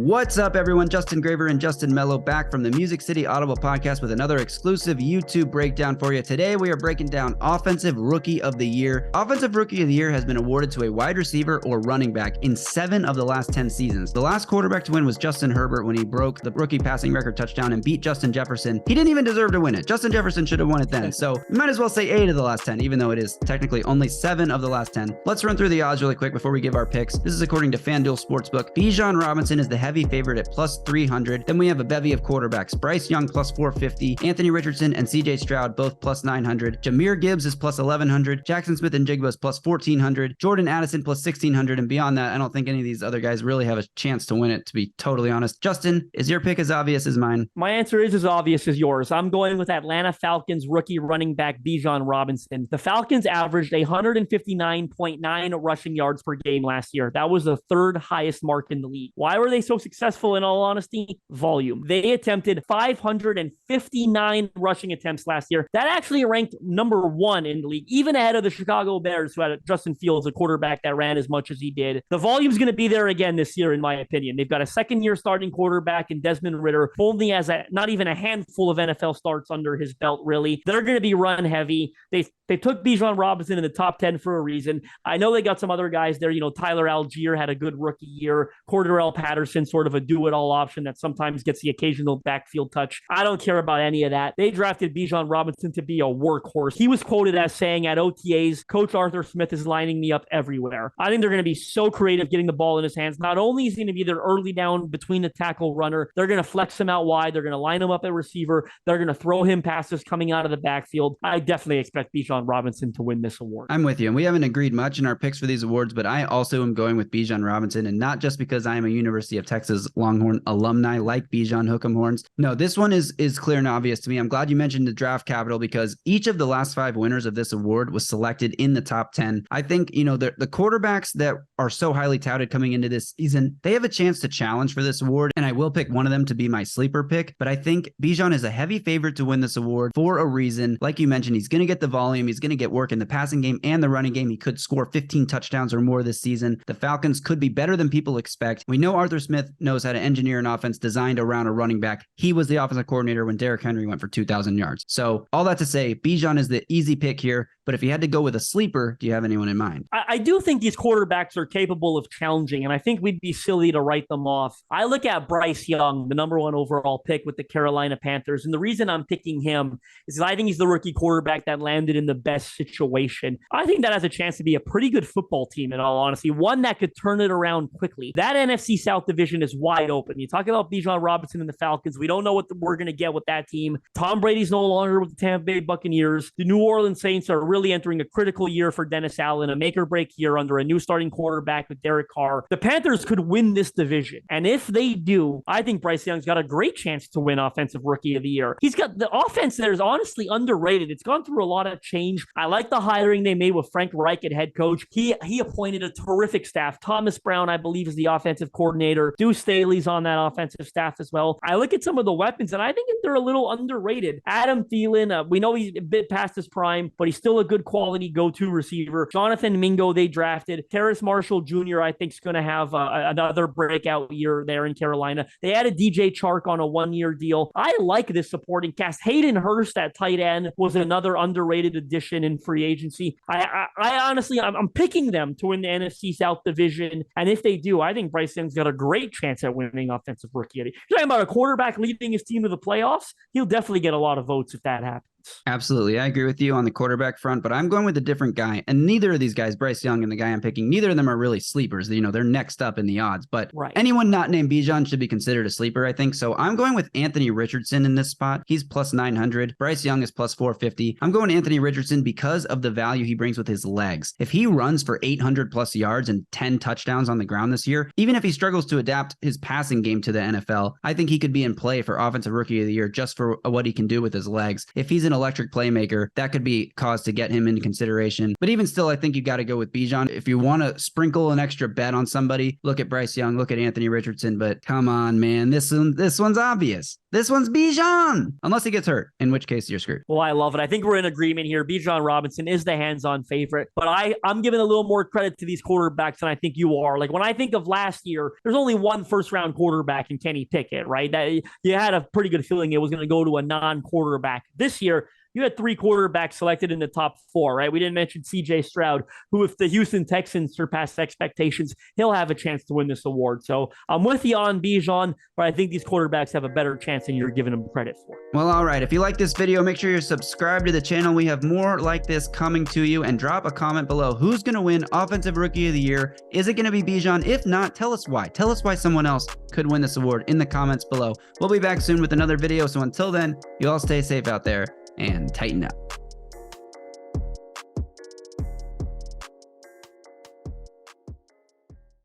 What's up, everyone? Justin Graver and Justin Melo back from the Music City Audible podcast with another exclusive YouTube breakdown for you. Today, we are breaking down Offensive Rookie of the Year. Offensive Rookie of the Year has been awarded to a wide receiver or running back in 7 of the last 10 seasons. The last quarterback to win was Justin Herbert when he broke the rookie passing record touchdown and beat Justin Jefferson. He didn't even deserve to win it. Justin Jefferson should have won it then. So we might as well say 8 of the last 10, even though it is technically only 7 of the last 10. Let's run through the odds really quick before we give our picks. This is according to FanDuel Sportsbook. Bijan Robinson is the heavy favorite at plus 300. Then we have a bevy of quarterbacks. Bryce Young plus 450. Anthony Richardson and CJ Stroud both plus 900. Jahmyr Gibbs is plus 1100. Jackson Smith and Jigba is plus 1400. Jordan Addison plus 1600. And beyond that, I don't think any of these other guys really have a chance to win it, to be totally honest. Justin, is your pick as obvious as mine? My answer is as obvious as yours. I'm going with Atlanta Falcons rookie running back Bijan Robinson. The Falcons averaged 159.9 rushing yards per game last year. That was the 3rd highest mark in the league. Why were they so successful? In all honesty, volume. They attempted 559 rushing attempts last year. That actually ranked number 1 in the league, even ahead of the Chicago Bears, who had Justin Fields, a quarterback that ran as much as he did. The volume's going to be there again this year, in my opinion. They've got a second-year starting quarterback in Desmond Ridder, who only has not even a handful of NFL starts under his belt, really. They're going to be run heavy. They took Bijan Robinson in the top 10 for a reason. I know they got some other guys there. You know, Tyler Algier had a good rookie year. Cordarrelle Patterson, sort of a do-it-all option that sometimes gets the occasional backfield touch. I don't care about any of that. They drafted Bijan Robinson to be a workhorse. He was quoted as saying at OTAs, Coach Arthur Smith is lining me up everywhere. I think they're going to be so creative getting the ball in his hands. Not only is he going to be their early down between the tackle runner, they're going to flex him out wide. They're going to line him up at receiver. They're going to throw him passes coming out of the backfield. I definitely expect Bijan Robinson to win this award. I'm with you, and we haven't agreed much in our picks for these awards, but I also am going with Bijan Robinson, and not just because I am a University of Texas Longhorn alumni like Bijan Hook'em Horns. No, this one is clear and obvious to me. I'm glad you mentioned the draft capital because each of the last 5 winners of this award was selected in the top 10. I think, you know, the quarterbacks that are so highly touted coming into this season, they have a chance to challenge for this award, and I will pick one of them to be my sleeper pick, but I think Bijan is a heavy favorite to win this award for a reason. Like you mentioned, he's going to get the volume, he's going to get work in the passing game and the running game. He could score 15 touchdowns or more this season. The Falcons could be better than people expect. We know Arthur Smith knows how to engineer an offense designed around a running back. He was the offensive coordinator when Derrick Henry went for 2,000 yards. So all that to say, Bijan is the easy pick here. But if you had to go with a sleeper, do you have anyone in mind? I do think these quarterbacks are capable of challenging, and I think we'd be silly to write them off. I look at Bryce Young, the number 1 overall pick with the Carolina Panthers, and the reason I'm picking him is I think he's the rookie quarterback that landed in the best situation. I think that has a chance to be a pretty good football team, in all honesty, one that could turn it around quickly. That NFC South division is wide open. You talk about Bijan Robinson and the Falcons. We don't know what we're going to get with that team. Tom Brady's no longer with the Tampa Bay Buccaneers. The New Orleans Saints are really entering a critical year for Dennis Allen, a make-or-break year under a new starting quarterback with Derek Carr. The Panthers could win this division, and if they do, I think Bryce Young's got a great chance to win Offensive Rookie of the Year. He's got the offense that is honestly underrated. It's gone through a lot of change. I like the hiring they made with Frank Reich at head coach. He appointed a terrific staff. Thomas Brown, I believe, is the offensive coordinator. Deuce Staley's on that offensive staff as well. I look at some of the weapons, and I think they're a little underrated. Adam Thielen, we know he's a bit past his prime, but he's still a good quality go-to receiver. Jonathan Mingo, they drafted. Terrace Marshall Jr., I think, is going to have another breakout year there in Carolina. They added DJ Chark on a 1-year deal. I like this supporting cast. Hayden Hurst at tight end was another underrated addition in free agency. I honestly, I'm picking them to win the NFC South division, and if they do, I think Bryce Young's got a great chance at winning Offensive Rookie of the Year. You're talking about a quarterback leading his team to the playoffs? He'll definitely get a lot of votes if that happens. Absolutely. I agree with you on the quarterback front, but I'm going with a different guy. And neither of these guys, Bryce Young and the guy I'm picking, neither of them are really sleepers. You know, they're next up in the odds, but anyone not named Bijan should be considered a sleeper, I think. So I'm going with Anthony Richardson in this spot. He's plus 900. Bryce Young is plus 450. I'm going Anthony Richardson because of the value he brings with his legs. If he runs for 800 plus yards and 10 touchdowns on the ground this year, even if he struggles to adapt his passing game to the NFL, I think he could be in play for Offensive Rookie of the Year just for what he can do with his legs. If he's an electric playmaker, that could be cause to get him into consideration. But even still, I think you got to go with Bijan. If you want to sprinkle an extra bet on somebody, look at Bryce Young, look at Anthony Richardson. But come on, man, this one's obvious. This one's Bijan, unless he gets hurt, in which case you're screwed. Well, I love it. I think we're in agreement here. Bijan Robinson is the hands-on favorite, but I'm giving a little more credit to these quarterbacks than I think you are. Like when I think of last year, there's only one first-round quarterback in Kenny Pickett, right? That you had a pretty good feeling it was going to go to a non-quarterback. This year, you had 3 quarterbacks selected in the top 4, right? We didn't mention C.J. Stroud, who, if the Houston Texans surpass expectations, he'll have a chance to win this award. So I'm with you on Bijan, but I think these quarterbacks have a better chance than you're giving them credit for. Well, all right. If you like this video, make sure you're subscribed to the channel. We have more like this coming to you, and drop a comment below. Who's going to win Offensive Rookie of the Year? Is it going to be Bijan? If not, tell us why. Tell us why someone else could win this award in the comments below. We'll be back soon with another video. So until then, you all stay safe out there and tighten up.